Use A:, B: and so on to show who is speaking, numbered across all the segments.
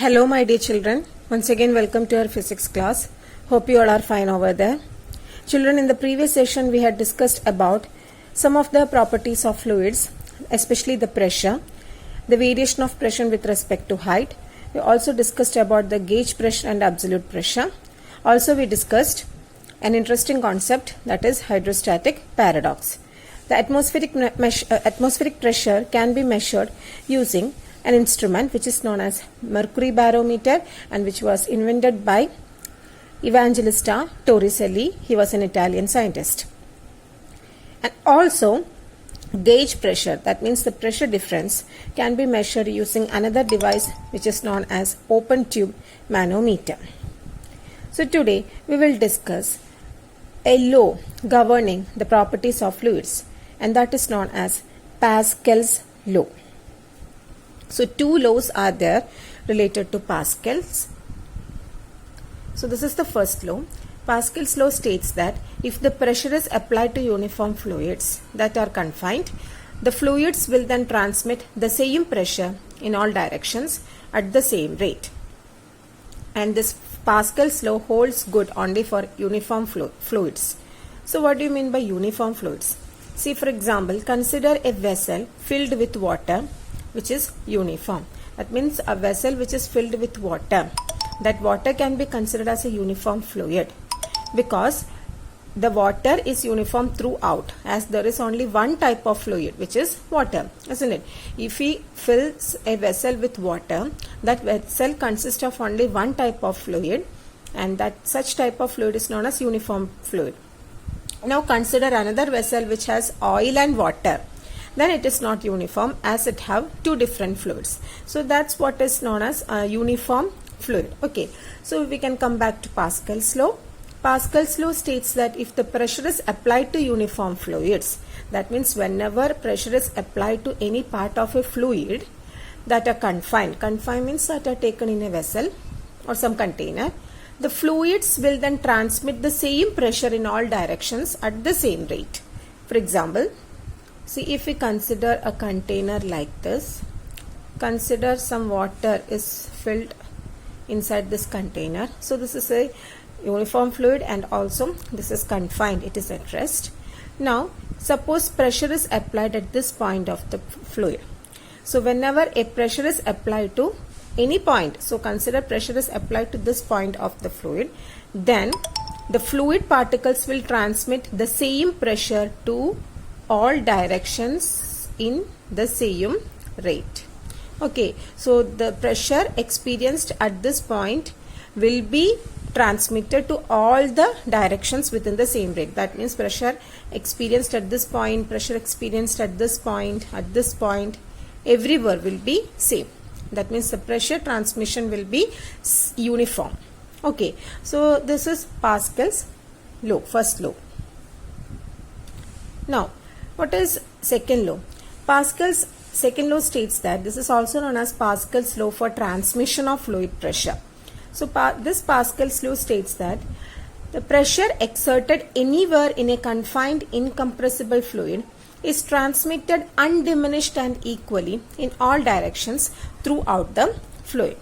A: Hello my dear children, once again welcome to our physics class. Hope you all are fine over there. Children, in the previous session we had discussed about some of the properties of fluids, especially the pressure, the variation of pressure with respect to height. We also discussed about the gauge pressure and absolute pressure. Also we discussed an interesting concept, that is hydrostatic paradox. The atmospheric pressure can be measured using an instrument which is known as mercury barometer and which was invented by Evangelista Torricelli. He was an Italian scientist. And also gauge pressure, that means the pressure difference, can be measured using another device which is known as open tube manometer. So today we will discuss a law governing the properties of fluids, and that is known as Pascal's law. So two laws are there related to Pascal's. So this is the first law. Pascal's law states that if the pressure is applied to uniform fluids that are confined, the fluids will then transmit the same pressure in all directions at the same rate. And this Pascal's law holds good only for uniform fluids. So what do you mean by uniform fluids? See, for example, consider a vessel filled with water which is uniform. That means a vessel which is filled with water. That water can be considered as a uniform fluid because the water is uniform throughout, as there is only one type of fluid which is water, isn't it? If he fills a vessel with water, that vessel consists of only one type of fluid, and that such type of fluid is known as uniform fluid. Now consider another vessel which has oil and water. Then it is not uniform, as it have two different fluids. So that's what is known as a uniform fluid. Okay, so we can come back to Pascal's law. Pascal's law states that if the pressure is applied to uniform fluids, that means whenever pressure is applied to any part of a fluid that are confined means that are taken in a vessel or some container, the fluids will then transmit the same pressure in all directions at the same rate. For example, see, if we consider a container like this, consider some water is filled inside this container. So this is a uniform fluid and also this is confined, it is at rest. Now suppose pressure is applied at this point of the fluid. So whenever a pressure is applied to any point, so consider pressure is applied to this point of the fluid, then the fluid particles will transmit the same pressure to all directions in the same rate. Okay, so the pressure experienced at this point will be transmitted to all the directions within the same rate. That means pressure experienced at this point, pressure experienced at this point, everywhere will be same. That means the pressure transmission will be uniform. Okay, so this is Pascal's law, first law. Now what is second law? Pascal's second law states that this is also known as Pascal's law for transmission of fluid pressure. So this Pascal's law states that the pressure exerted anywhere in a confined incompressible fluid is transmitted undiminished and equally in all directions throughout the fluid.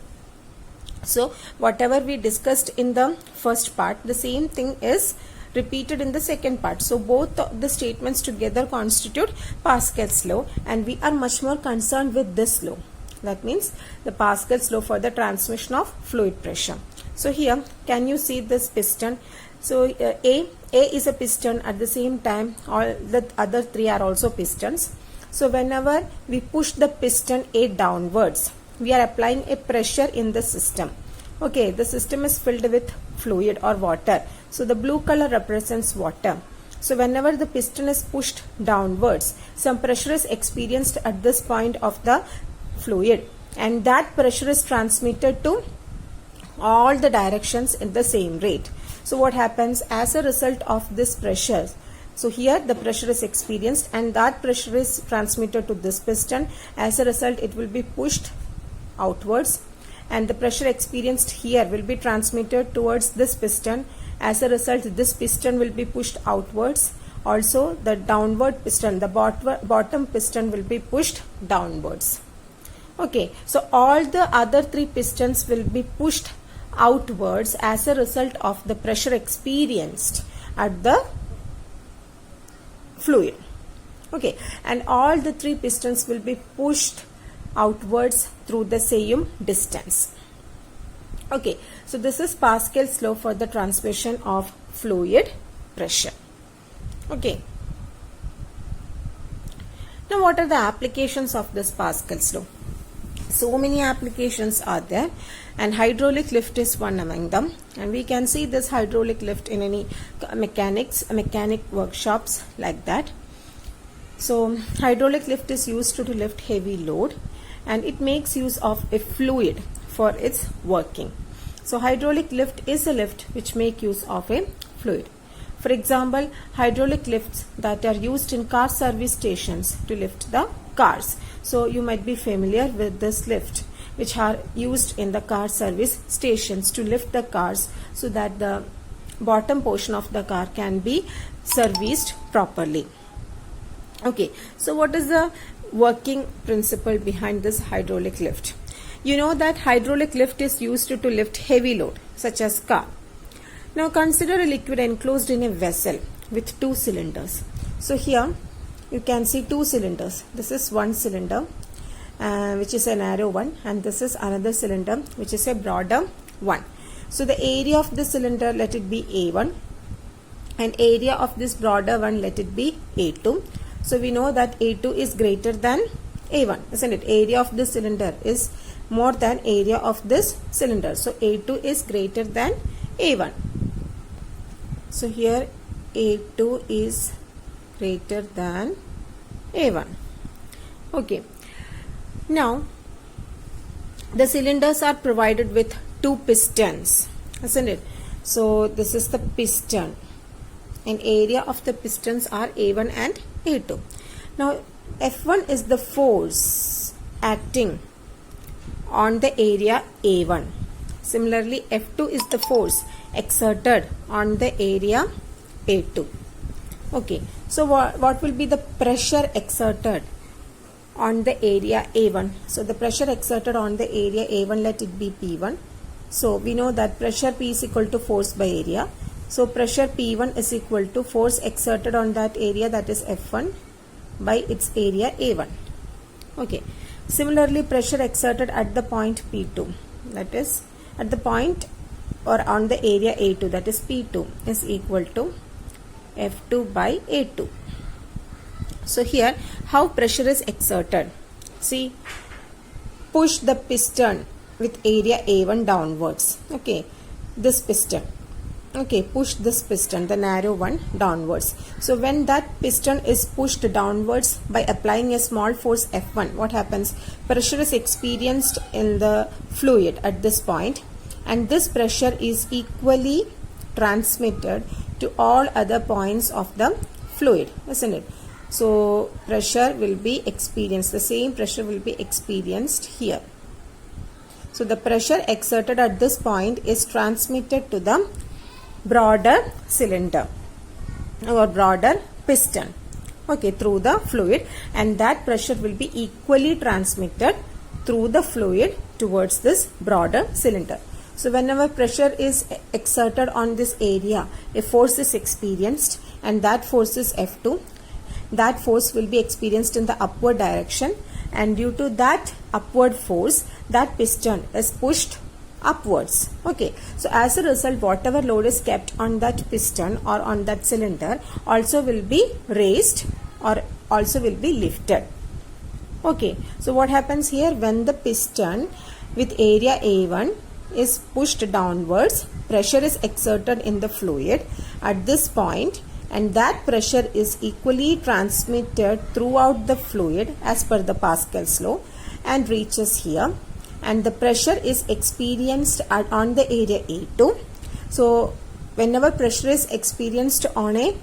A: So whatever we discussed in the first part, the same thing is repeated in the second part. So both the statements together constitute Pascal's law, and we are much more concerned with this law. That means the Pascal's law for the transmission of fluid pressure. So here can you see this piston? So A is a piston, at the same time all the other three are also pistons. So whenever we push the piston A downwards, we are applying a pressure in the system. Okay, the system is filled with fluid or water. So the blue color represents water. So whenever the piston is pushed downwards, some pressure is experienced at this point of the fluid, and that pressure is transmitted to all the directions in the same rate. So what happens as a result of this pressure? So here the pressure is experienced and that pressure is transmitted to this piston. As a result, it will be pushed outwards, and the pressure experienced here will be transmitted towards this piston. As a result, this piston will be pushed outwards. Also the downward piston, the bottom piston will be pushed downwards. Okay, so all the other three pistons will be pushed outwards as a result of the pressure experienced at the fluid. Okay, and all the three pistons will be pushed outwards through the same distance. Okay, so this is Pascal's law for the transmission of fluid pressure. Okay. Now what are the applications of this Pascal's law? So many applications are there, and hydraulic lift is one among them, and we can see this hydraulic lift in any mechanic workshops like that. So hydraulic lift is used to lift heavy load, and it makes use of a fluid for its working. So hydraulic lift is a lift which make use of a fluid. For example, hydraulic lifts that are used in car service stations to lift the cars. So you might be familiar with this lift which are used in the car service stations to lift the cars so that the bottom portion of the car can be serviced properly. Okay, so what is the working principle behind this hydraulic lift? You know that hydraulic lift is used to lift heavy load such as car. Now consider a liquid enclosed in a vessel with two cylinders. So here you can see two cylinders. This is one cylinder which is a narrow one, and this is another cylinder which is a broader one. So the area of the cylinder, let it be A1, and area of this broader one, let it be A2. So we know that A2 is greater than A1, isn't it? Area of this cylinder is more than area of this cylinder. So A2 is greater than A1. So here A2 is greater than A1. Okay. Now the cylinders are provided with two pistons, isn't it? So this is the piston, and area of the pistons are A1 and A2. Now F1 is the force acting on the area A1. Similarly, F2 is the force exerted on the area A2. Okay, so what will be the pressure exerted on the area A1? So the pressure exerted on the area A1, let it be P1. So we know that pressure P is equal to force by area. So pressure P1 is equal to force exerted on that area, that is F1, by its area A1. Okay. Similarly, pressure exerted at the point P2, that is at the point or on the area A2, that is P2, is equal to F2 by A2. So here how pressure is exerted? See, push the piston with area A1 downwards. Okay, this piston. Okay, push this piston, the narrow one, downwards. So when that piston is pushed downwards by applying a small force F1, what happens? Pressure is experienced in the fluid at this point, and this pressure is equally transmitted to all other points of the fluid, isn't it? So pressure will be experienced, the same pressure will be experienced here. So the pressure exerted at this point is transmitted to the broader cylinder or broader piston, okay, through the fluid, and that pressure will be equally transmitted through the fluid towards this broader cylinder. So whenever pressure is exerted on this area, a force is experienced, and that force is F2. That force will be experienced in the upward direction, and due to that upward force, that piston is pushed upwards. Okay, so as a result, whatever load is kept on that piston or on that cylinder also will be raised or also will be lifted. Okay, so what happens here? When the piston with area A1 is pushed downwards, pressure is exerted in the fluid at this point, and that pressure is equally transmitted throughout the fluid as per the Pascal's law and reaches here, and the pressure is experienced on the area A2. So whenever pressure is experienced on a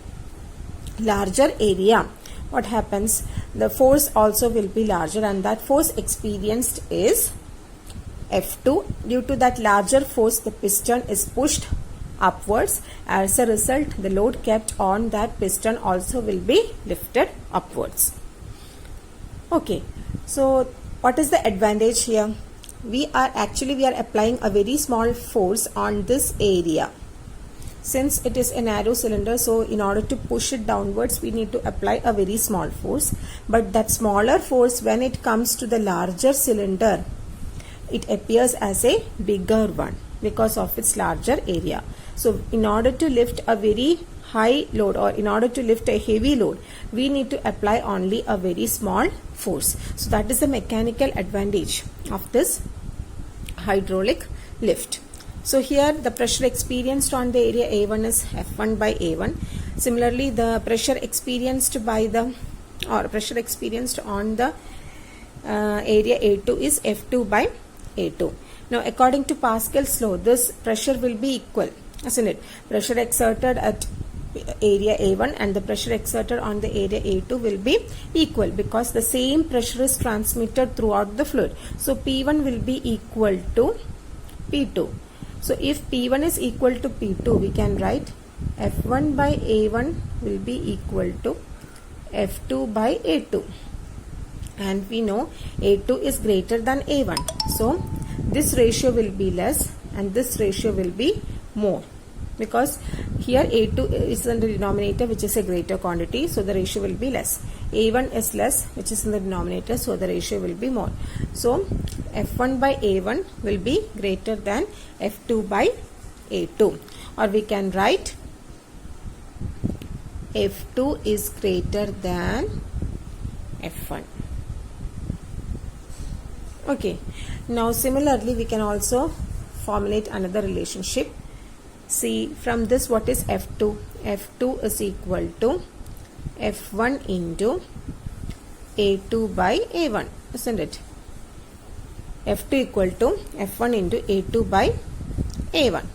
A: larger area, what happens? The force also will be larger, and that force experienced is F2. Due to that larger force, the piston is pushed upwards. As a result, the load kept on that piston also will be lifted upwards. Okay, so What is the advantage here? We are applying a very small force on this area. Since it is a narrow cylinder, so in order to push it downwards, we need to apply a very small force. But that smaller force, when it comes to the larger cylinder, it appears as a bigger one because of its larger area. So in order to lift a very high load, or in order to lift a heavy load, we need to apply only a very small force. So that is the mechanical advantage of this hydraulic lift. So here the pressure experienced on the area A1 is F1 by A1. Similarly, the pressure experienced on the area A2 is F2 by A2. Now, according to Pascal's law, this pressure will be equal, isn't it? Pressure exerted at area A1 and the pressure exerted on the area A2 will be equal, because the same pressure is transmitted throughout the fluid. So P1 will be equal to P2. So if P1 is equal to P2, we can write F1 by A1 will be equal to F2 by A2. And we know A2 is greater than A1. So this ratio will be less and this ratio will be more, because here A2 is in the denominator, which is a greater quantity, so the ratio will be less. A1 is less, which is in the denominator, so the ratio will be more. So F1 by A1 will be greater than F2 by A2, or we can write F2 is greater than F1. Okay, now similarly we can also formulate another relationship. See, from this, what is F2? F2 is equal to F1 into A2 by A1, isn't it? F2 equal to F1 into A2 by A1.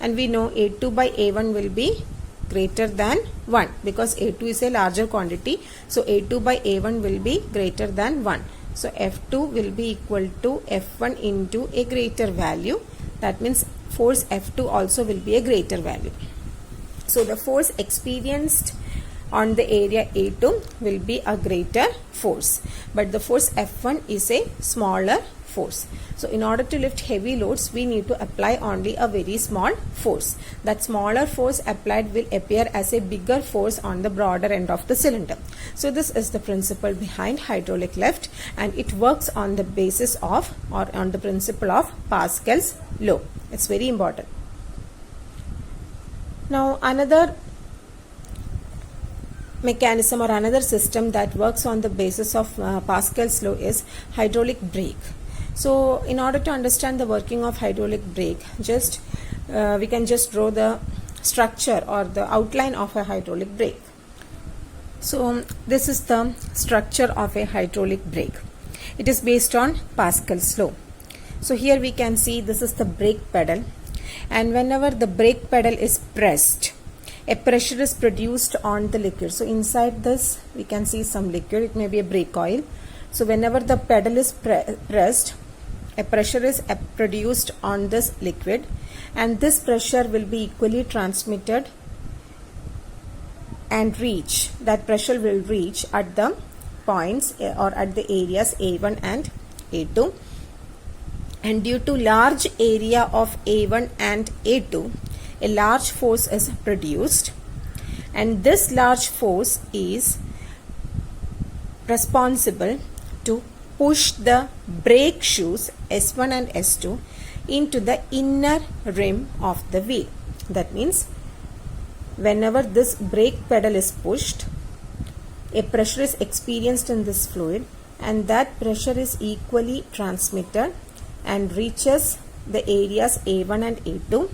A: And we know A2 by A1 will be greater than 1, because A2 is a larger quantity. So A2 by A1 will be greater than 1. So F2 will be equal to F1 into a greater value. That means force F2 also will be a greater value. So the force experienced on the area A2 will be a greater force, but the force F1 is a smaller force. So in order to lift heavy loads, we need to apply only a very small force. That smaller force applied will appear as a bigger force on the broader end of the cylinder. So this is the principle behind hydraulic lift, and it works on the basis of, or on the principle of, Pascal's law. It's very important. Now another mechanism or another system that works on the basis of Pascal's law is hydraulic brake. So in order to understand the working of hydraulic brake, we can just draw the structure or the outline of a hydraulic brake. So this is the structure of a hydraulic brake. It is based on Pascal's law. So here we can see this is the brake pedal, and whenever the brake pedal is pressed, a pressure is produced on the liquid. So inside this we can see some liquid, it may be a brake oil. So whenever the pedal is pressed, a pressure is produced on this liquid, and this pressure will be equally transmitted and that pressure will reach at the points or at the areas A1 and A2. And due to large area of A1 and A2, a large force is produced, and this large force is responsible to push the brake shoes S1 and S2 into the inner rim of the wheel. That means whenever this brake pedal is pushed, a pressure is experienced in this fluid, and that pressure is equally transmitted and reaches the areas A1 and A2.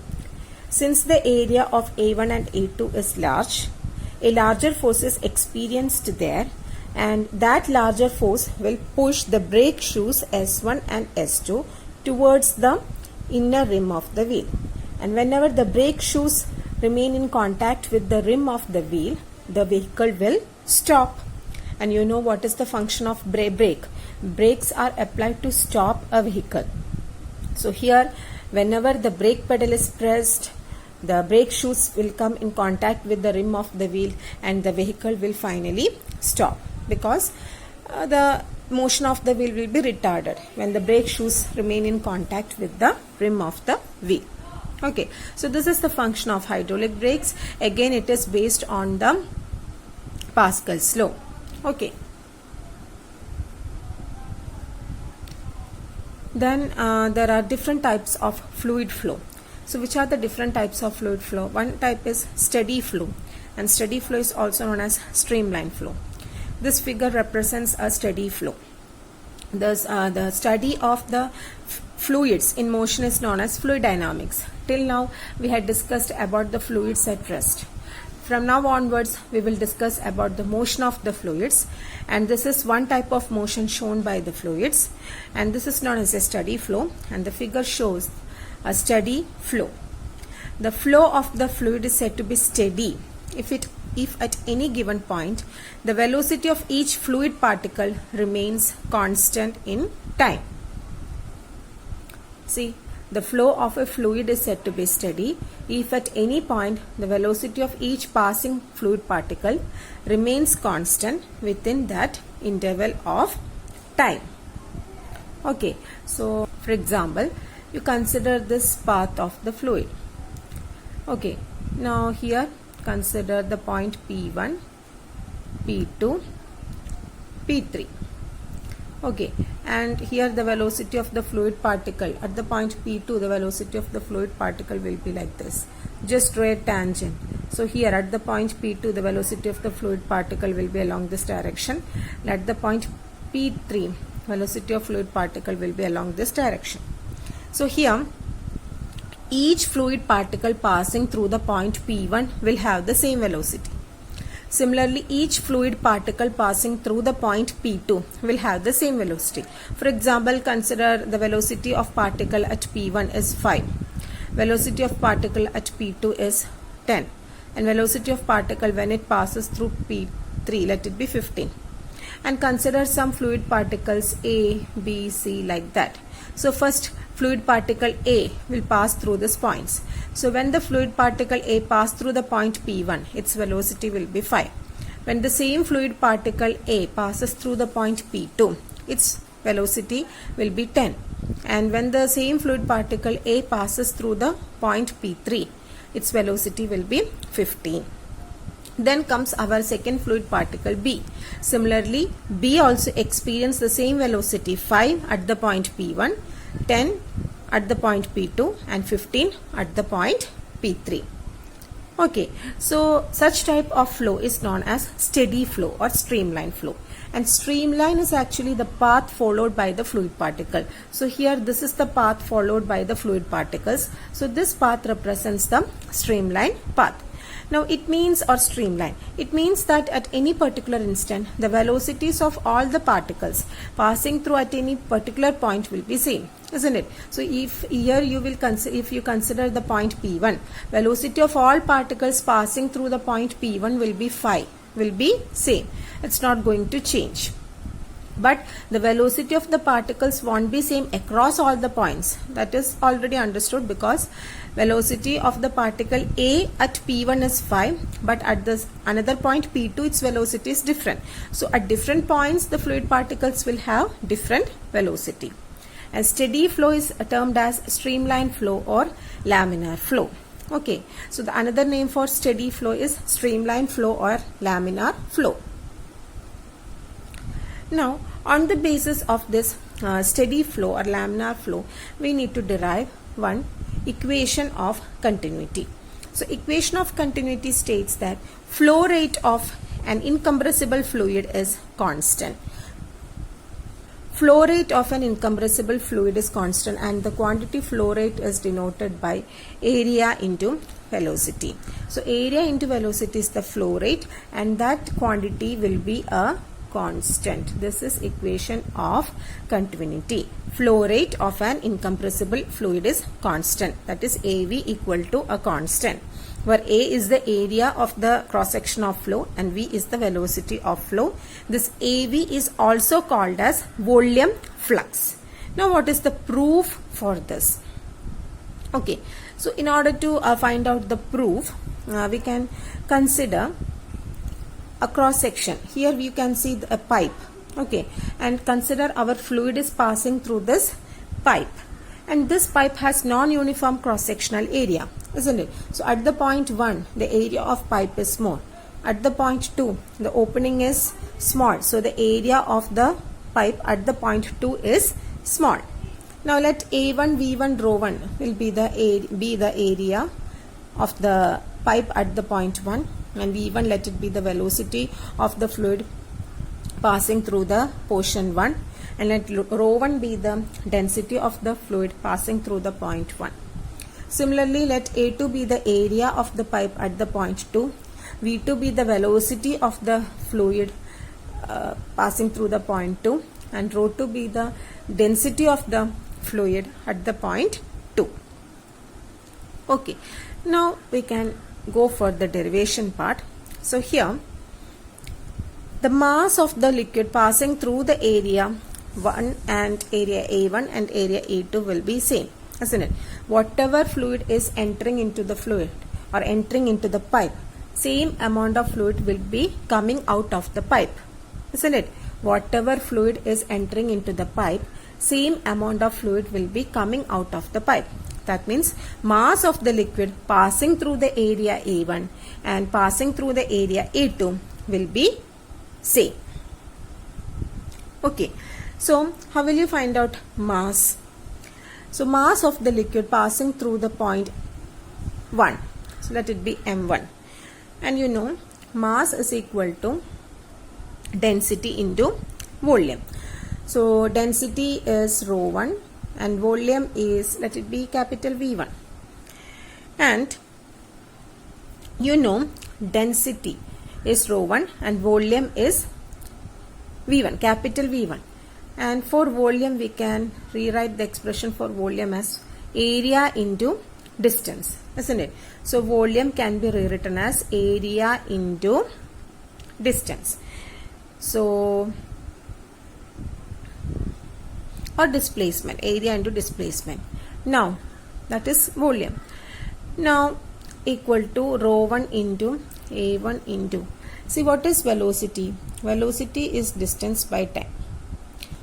A: Since the area of A1 and A2 is large, a larger force is experienced there, and that larger force will push the brake shoes S1 and S2 towards the inner rim of the wheel. And whenever the brake shoes remain in contact with the rim of the wheel, the vehicle will stop. And you know what is the function of brake? Brakes are applied to stop a vehicle. So here, whenever the brake pedal is pressed, the brake shoes will come in contact with the rim of the wheel, and the vehicle will finally stop, because the motion of the wheel will be retarded when the brake shoes remain in contact with the rim of the wheel. Okay, so this is the function of hydraulic brakes. Again, it is based on the Pascal's law. Okay. Then there are different types of fluid flow. So which are the different types of fluid flow? One type is steady flow, and steady flow is also known as streamline flow. This figure represents a steady flow. Thus, the study of the fluids in motion is known as fluid dynamics. Till now, we had discussed about the fluids at rest. From now onwards, we will discuss about the motion of the fluids, and this is one type of motion shown by the fluids, and this is known as a steady flow, and the figure shows a steady flow. The flow of the fluid is said to be steady if at any given point the velocity of each fluid particle remains constant in time. See, the flow of a fluid is said to be steady if at any point the velocity of each passing fluid particle remains constant within that interval of time. Okay, so for example, you consider this path of the fluid. Okay, now here consider the point P1, P2, P3. Okay, and here the velocity of the fluid particle at the point P2, the velocity of the fluid particle will be like this. Just draw a tangent. So here at the point P2, the velocity of the fluid particle will be along this direction. And at the point P3, velocity of fluid particle will be along this direction. So here each fluid particle passing through the point P1 will have the same velocity. Similarly, each fluid particle passing through the point P2 will have the same velocity. For example, consider the velocity of particle at P1 is 5. Velocity of particle at P2 is 10. And velocity of particle when it passes through P3, let it be 15. And consider some fluid particles A, B, C like that. So first fluid particle A will pass through these points. So when the fluid particle A passes through the point P1, its velocity will be 5. When the same fluid particle A passes through the point P2, its velocity will be 10. And when the same fluid particle A passes through the point P3, its velocity will be 15. Then comes our second fluid particle B. Similarly, B also experiences the same velocity 5 at the point P1, 10 at the point P2 and 15 at the point P3. Okay, so such type of flow is known as steady flow or streamline flow. And streamline is actually the path followed by the fluid particle. So here this is the path followed by the fluid particles. So this path represents the streamline path. Now it means, or streamline, it means that at any particular instant the velocities of all the particles passing through at any particular point will be same, isn't it? So if here you will if you consider the point P1, velocity of all particles passing through the point P1 will be 5, will be same. It's not going to change. But the velocity of the particles won't be same across all the points. That is already understood, because velocity of the particle A at P1 is 5, but at this another point P2 its velocity is different. So at different points the fluid particles will have different velocity. And steady flow is termed as streamline flow or laminar flow. Okay, so the another name for steady flow is streamline flow or laminar flow. Now, on the basis of this steady flow or laminar flow, we need to derive one equation of continuity. So, equation of continuity states that flow rate of an incompressible fluid is constant. Flow rate of an incompressible fluid is constant, and the quantity flow rate is denoted by area into velocity. So, area into velocity is the flow rate, and that quantity will be a constant. This is equation of continuity. Flow rate of an incompressible fluid is constant. That is AV equal to a constant, where A is the area of the cross section of flow and V is the velocity of flow. This AV is also called as volume flux. Now what is the proof for this? Okay, so in order to find out the proof, we can consider a cross section. Here you can see a pipe. Okay, and consider our fluid is passing through this pipe, and this pipe has non-uniform cross-sectional area, isn't it? So at the point 1, the area of pipe is small. At the point 2, the opening is small, so the area of the pipe at the point 2 is small. Now let A1, V1, rho 1 will be the area of the pipe at the point 1, and V1 let it be the velocity of the fluid passing through the portion 1, and let rho 1 be the density of the fluid passing through the point 1. Similarly, let A2 be the area of the pipe at the point 2, V2 be the velocity of the fluid passing through the point 2, and rho 2 be the density of the fluid at the point 2. Okay, now we can go for the derivation part. So here, the mass of the liquid passing through the area 1 and area A1 and area A2 will be same, isn't it? Whatever fluid is entering into the fluid or entering into the pipe, same amount of fluid will be coming out of the pipe, isn't it? Whatever fluid is entering into the pipe, same amount of fluid will be coming out of the pipe. That means mass of the liquid passing through the area A1 and passing through the area A2 will be same. Okay, so how will you find out mass? So mass of the liquid passing through the point 1, so let it be M1, and you know mass is equal to density into volume. So density is rho 1 and volume is, let it be capital V1, and you know density is rho 1 and volume is V1, capital V1, and for volume we can rewrite the expression for volume as area into distance, isn't it? So volume can be rewritten as area into distance. So, or displacement, area into displacement. Now that is volume. Now equal to rho 1 into A1 into, see what is velocity? Velocity is distance by time.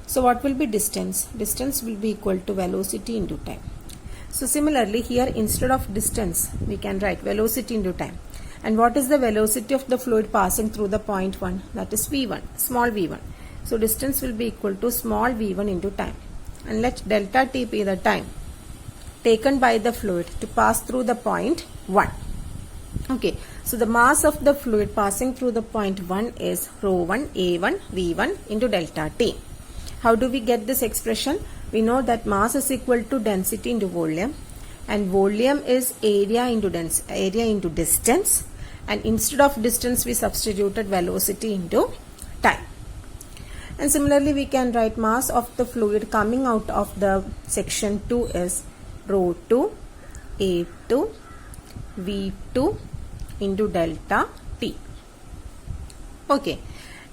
A: So what will be distance? Distance will be equal to velocity into time. So similarly here, instead of distance we can write velocity into time. And what is the velocity of the fluid passing through the point 1? That is V1, small v1. So distance will be equal to small v1 into time. And let delta t be the time taken by the fluid to pass through the point 1. Okay, so the mass of the fluid passing through the point 1 is rho 1 A1 V1 into delta t. How do we get this expression? We know that mass is equal to density into volume, and volume is area into distance, and instead of distance we substituted velocity into time. And similarly we can write mass of the fluid coming out of the section 2 is rho 2 A2 V2 into delta t. Okay,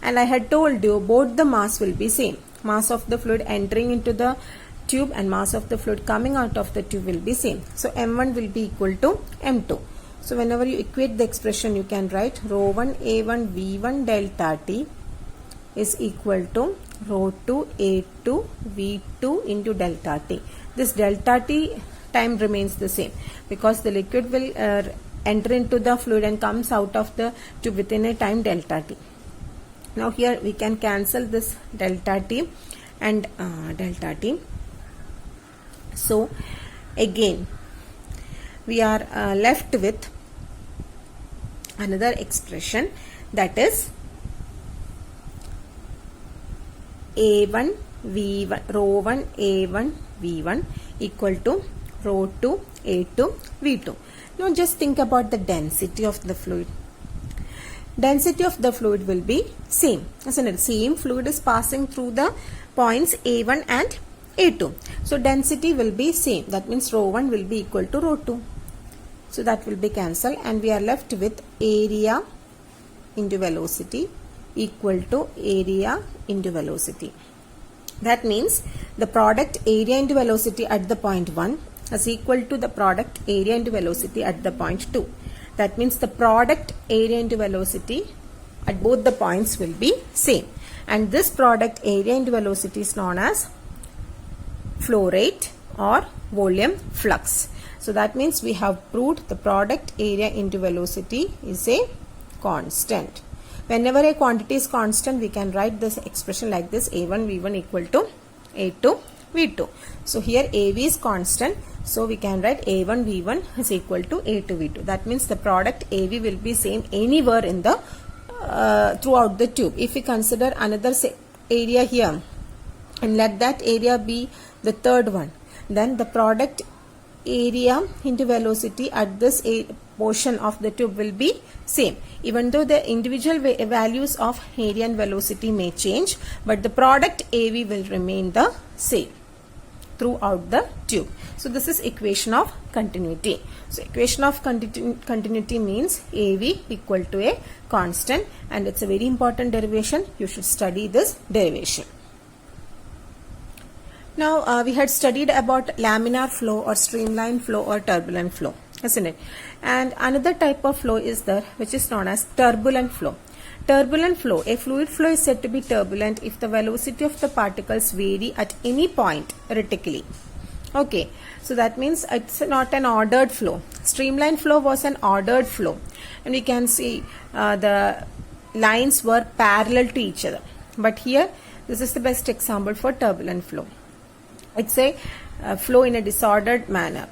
A: and I had told you both the mass will be same. Mass of the fluid entering into the tube and mass of the fluid coming out of the tube will be same. So M1 will be equal to M2. So whenever you equate the expression, you can write rho 1 A1 V1 delta t is equal to rho 2 A2 V2 into delta t. This delta t time remains the same because the liquid will enter into the fluid and comes out of the tube within a time delta t. Now here we can cancel this delta t and delta t. So again we are left with another expression, that is A1 V1 rho 1 A1 V1 equal to rho 2 A2 V2. Now just think about the density of the fluid. Density of the fluid will be same, isn't it? Same fluid is passing through the points A1 and A2. So density will be same. That means rho 1 will be equal to rho 2. So that will be cancelled and we are left with area into velocity equal to area into velocity. That means the product area into velocity at the point 1 is equal to the product area into velocity at the point 2. That means the product area into velocity at both the points will be same. And this product area into velocity is known as flow rate or volume flux. So that means we have proved the product area into velocity is a constant. Whenever a quantity is constant, we can write this expression like this: A1 V1 equal to A2 V2. So here AV is constant, so we can write A1 V1 is equal to A2 V2. That means the product AV will be same anywhere in the throughout the tube. If we consider another area here and let that area be the third one, then the product area into velocity at this portion of the tube will be same, even though the individual values of area and velocity may change, but the product AV will remain the same throughout the tube. So this is equation of continuity. So equation of continuity means AV equal to a constant, and it's a very important derivation. You should study this derivation. Now we had studied about laminar flow or streamline flow or turbulent flow, isn't it? And another type of flow is there which is known as turbulent flow. Turbulent flow, a fluid flow is said to be turbulent if the velocity of the particles vary at any point retically. Okay, so that means it's not an ordered flow. Streamline flow was an ordered flow, and we can see the lines were parallel to each other. But here, this is the best example for turbulent flow. It's a flow in a disordered manner.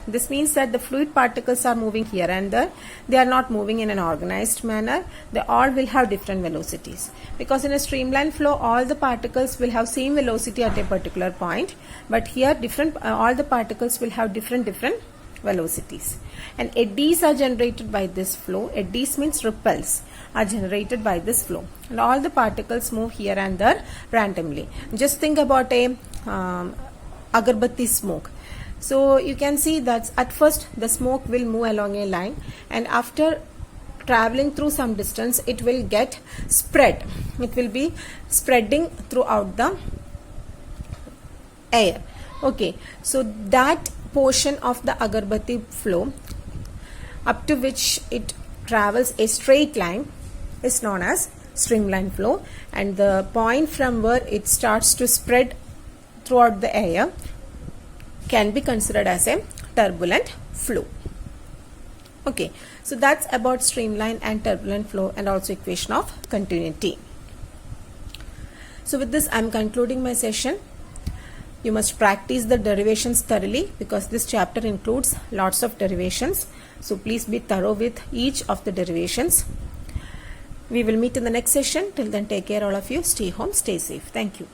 A: This means that the fluid particles are moving here and there. They are not moving in an organized manner. They all will have different velocities. Because in a streamline flow, all the particles will have same velocity at a particular point. But here, all the particles will have different velocities. And eddies are generated by this flow. Eddies means ripples are generated by this flow. And all the particles move here and there randomly. Just think about a agarbatti smoke. So you can see that at first the smoke will move along a line, and after traveling through some distance it will get spread. It will be spreading throughout the air. Okay, so that portion of the agarbatti flow up to which it travels a straight line is known as streamline flow, and the point from where it starts to spread throughout the air can be considered as a turbulent flow. Okay, so that's about streamline and turbulent flow and also equation of continuity. So with this I am concluding my session. You must practice the derivations thoroughly because this chapter includes lots of derivations. So please be thorough with each of the derivations. We will meet in the next session. Till then, take care all of you. Stay home, stay safe. Thank you.